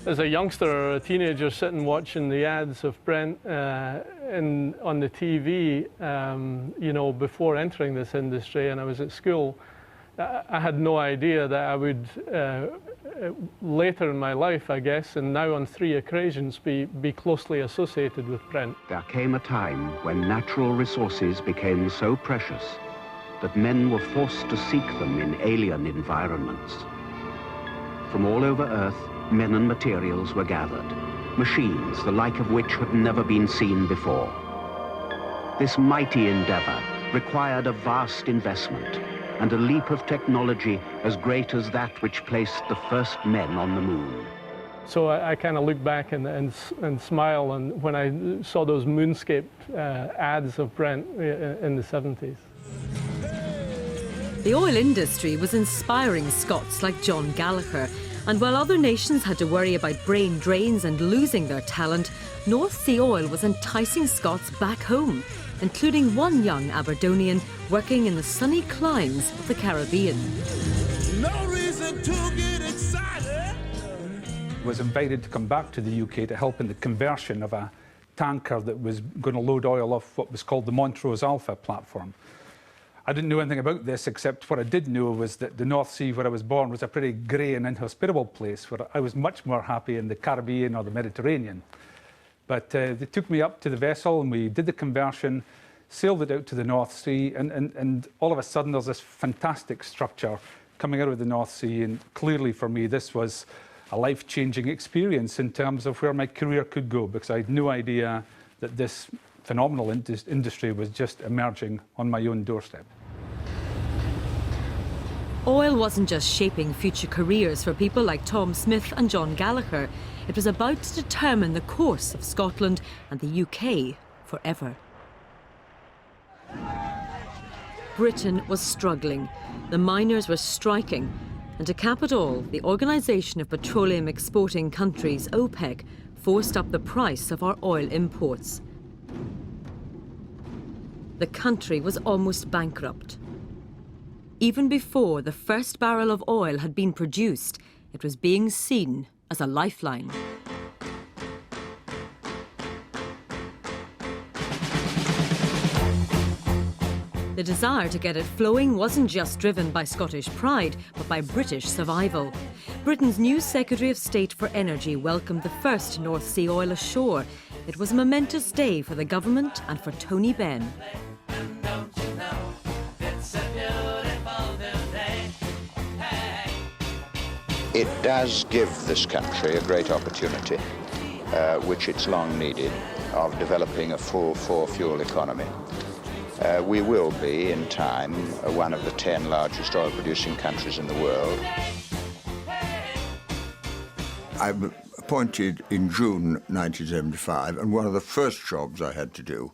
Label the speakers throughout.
Speaker 1: as a youngster or a teenager sitting watching the ads of Brent on the TV, you know, before entering this industry, and I was at school, I had no idea that I would, later in my life, I guess, and now on 3 occasions, be closely associated with Brent.
Speaker 2: There came a time when natural resources became so precious that men were forced to seek them in alien environments. From all over Earth, men and materials were gathered, machines the like of which had never been seen before. This mighty endeavor required a vast investment and a leap of technology as great as that which placed the first men on the moon.
Speaker 1: So I kind of look back and smile and when I saw those moonscape ads of Brent in the 70s.
Speaker 3: The oil industry was inspiring Scots like John Gallagher, and while other nations had to worry about brain drains and losing their talent, North Sea oil was enticing Scots back home, including one young Aberdonian working in the sunny climes of the Caribbean.
Speaker 4: No reason to get excited.
Speaker 5: Was invited to come back to the UK to help in the conversion of a tanker that was going to load oil off what was called the Montrose Alpha platform. I didn't know anything about this, except what I did know was that the North Sea, where I was born, was a pretty grey and inhospitable place, where I was much more happy in the Caribbean or the Mediterranean. But they took me up to the vessel and we did the conversion, sailed it out to the North Sea, and all of a sudden there's this fantastic structure coming out of the North Sea, and clearly for me this was a life-changing experience in terms of where my career could go, because I had no idea that this phenomenal industry was just emerging on my own doorstep.
Speaker 3: Oil wasn't just shaping future careers for people like Tom Smith and John Gallagher. It was about to determine the course of Scotland and the UK forever. Britain was struggling. The miners were striking. And to cap it all, the Organisation of Petroleum Exporting Countries, OPEC, forced up the price of our oil imports. The country was almost bankrupt. Even before the first barrel of oil had been produced, it was being seen as a lifeline. The desire to get it flowing wasn't just driven by Scottish pride, but by British survival. Britain's new Secretary of State for Energy welcomed the first North Sea oil ashore. It was a momentous day for the government and for Tony Benn.
Speaker 6: It does give this country a great opportunity, which it's long needed, of developing a full four-fuel economy. We will be, in time, one of the 10 largest oil-producing countries in the world.
Speaker 7: I was appointed in June 1975, and one of the first jobs I had to do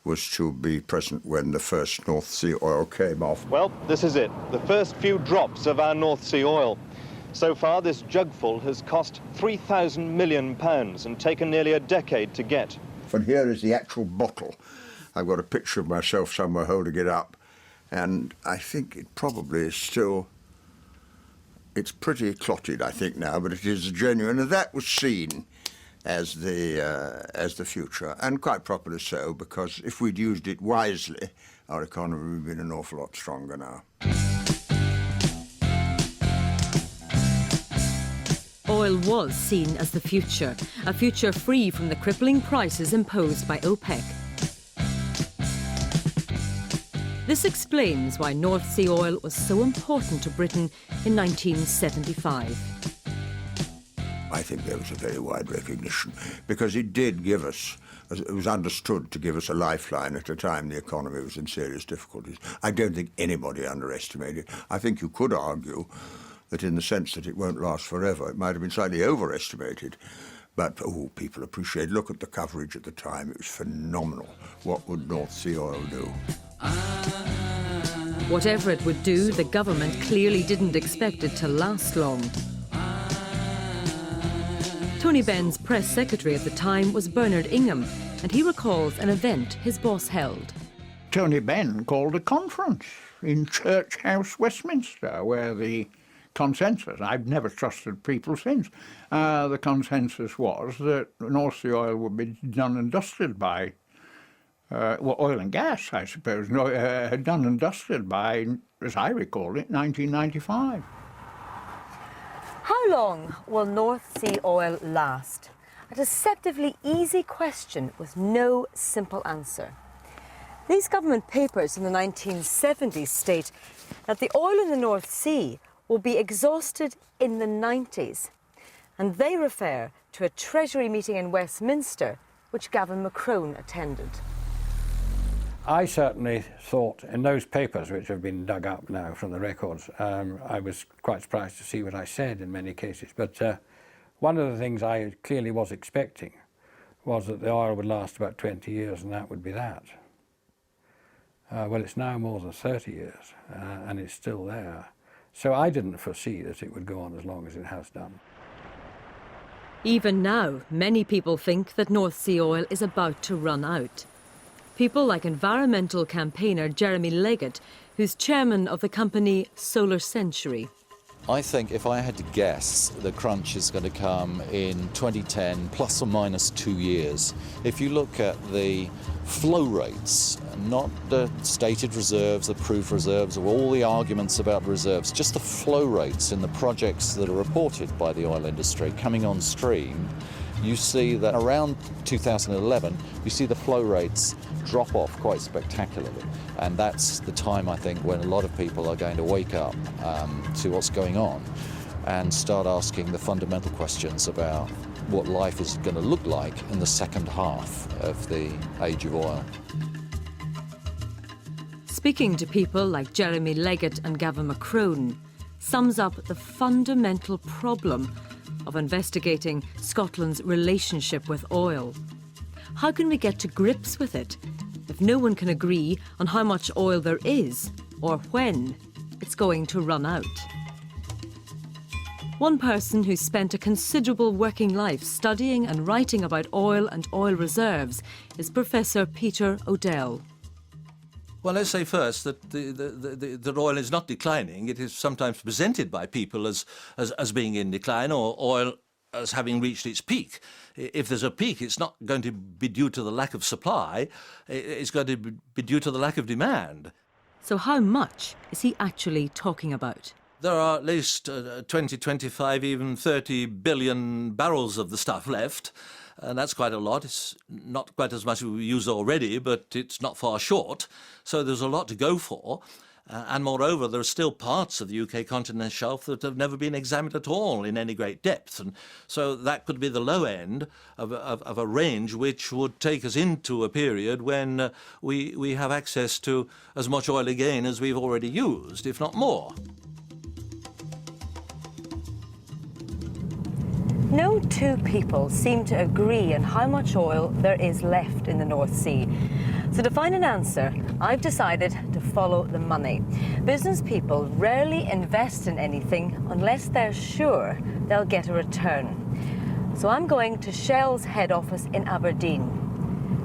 Speaker 7: was to be present when the first North Sea oil came off.
Speaker 8: Well, this is it, the first few drops of our North Sea oil. So far, this jugful has cost £3,000 million and taken nearly a decade to get.
Speaker 7: And here is the actual bottle. I've got a picture of myself somewhere holding it up, and I think it probably is still, it's pretty clotted, I think, now, but it is genuine, and that was seen as the future, and quite properly so, because if we'd used it wisely, our economy would have been an awful lot stronger now.
Speaker 3: Oil was seen as the future, a future free from the crippling prices imposed by OPEC. This explains why North Sea oil was so important to Britain in 1975.
Speaker 7: I think there was a very wide recognition, because it did give us, it was understood to give us a lifeline at a time the economy was in serious difficulties. I don't think anybody underestimated it. I think you could argue that in the sense that it won't last forever, it might have been slightly overestimated. But, oh, people appreciate, look at the coverage at the time, it was phenomenal. What would North Sea oil do?
Speaker 3: Whatever it would do, the government clearly didn't expect it to last long. Tony Benn's press secretary at the time was Bernard Ingham, and he recalls an event his boss held.
Speaker 9: Tony Benn called a conference in Church House, Westminster, where the consensus. I've never trusted people since. The consensus was that North Sea oil would be done and dusted by, well, oil and gas, I suppose, done and dusted by, as I recall it, 1995.
Speaker 3: How long will North Sea oil last? A deceptively easy question with no simple answer. These government papers in the 1970s state that the oil in the North Sea will be exhausted in the 90s. And they refer to a Treasury meeting in Westminster, which Gavin McCrone attended.
Speaker 10: I certainly thought in those papers, which have been dug up now from the records, I was quite surprised to see what I said in many cases. But one of the things I clearly was expecting was that the oil would last about 20 years, and that would be that. Well, it's now more than 30 years, and it's still there. So I didn't foresee that it would go on as long as it has done.
Speaker 3: Even now, many people think that North Sea oil is about to run out. People like environmental campaigner Jeremy Leggett, who's chairman of the company Solar Century.
Speaker 11: I think if I had to guess, the crunch is going to come in 2010, plus or minus 2 years. If you look at the flow rates, not the stated reserves, the proved reserves, or all the arguments about reserves, just the flow rates in the projects that are reported by the oil industry coming on stream, you see that around 2011, you see the flow rates drop off quite spectacularly. And that's the time, I think, when a lot of people are going to wake up to what's going on and start asking the fundamental questions about what life is going to look like in the second half of the age of oil.
Speaker 3: Speaking to people like Jeremy Leggett and Gavin McCrone sums up the fundamental problem of investigating Scotland's relationship with oil. How can we get to grips with it if no one can agree on how much oil there is or when it's going to run out? One person who's spent a considerable working life studying and writing about oil and oil reserves is Professor Peter Odell.
Speaker 12: Well, let's say first that the oil is not declining. It is sometimes presented by people as being in decline, or oil as having reached its peak. If there's a peak, it's not going to be due to the lack of supply. It's going to be due to the lack of demand.
Speaker 3: So how much is he actually talking about?
Speaker 12: There are at least 20, 25, even 30 billion barrels of the stuff left. And that's quite a lot. It's not quite as much as we use already, but it's not far short. So there's a lot to go for. And moreover, there are still parts of the UK continental shelf that have never been examined at all in any great depth. And so that could be the low end of a range which would take us into a period when we have access to as much oil again as we've already used, if not more.
Speaker 3: No two people seem to agree on how much oil there is left in the North Sea. So to find an answer, I've decided to follow the money. Business people rarely invest in anything unless they're sure they'll get a return. So I'm going to Shell's head office in Aberdeen.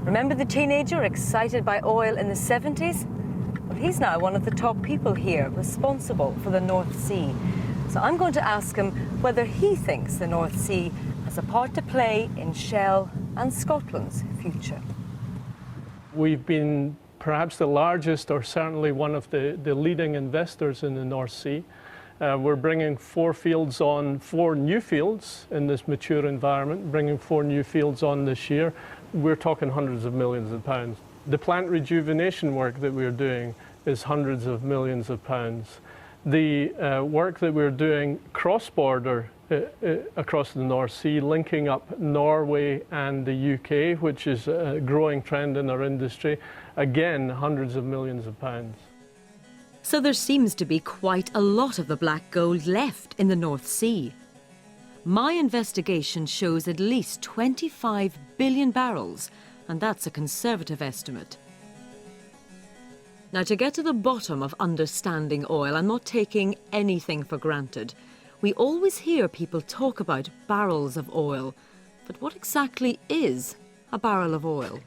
Speaker 3: Remember the teenager excited by oil in the 70s? Well, he's now one of the top people here, responsible for the North Sea. So I'm going to ask him whether he thinks the North Sea has a part to play in Shell and Scotland's future.
Speaker 1: We've been perhaps the largest, or certainly one of the leading investors in the North Sea. We're bringing 4 fields on, 4 new fields in this mature environment, bringing 4 new fields on this year. We're talking hundreds of millions of pounds. The plant rejuvenation work that we're doing is hundreds of millions of pounds. The work that we're doing cross-border across the North Sea, linking up Norway and the UK, which is a growing trend in our industry, again, hundreds of millions of pounds.
Speaker 3: So there seems to be quite a lot of the black gold left in the North Sea. My investigation shows at least 25 billion barrels, and that's a conservative estimate. Now, to get to the bottom of understanding oil, I'm not taking anything for granted. We always hear people talk about barrels of oil, but what exactly is a barrel of oil?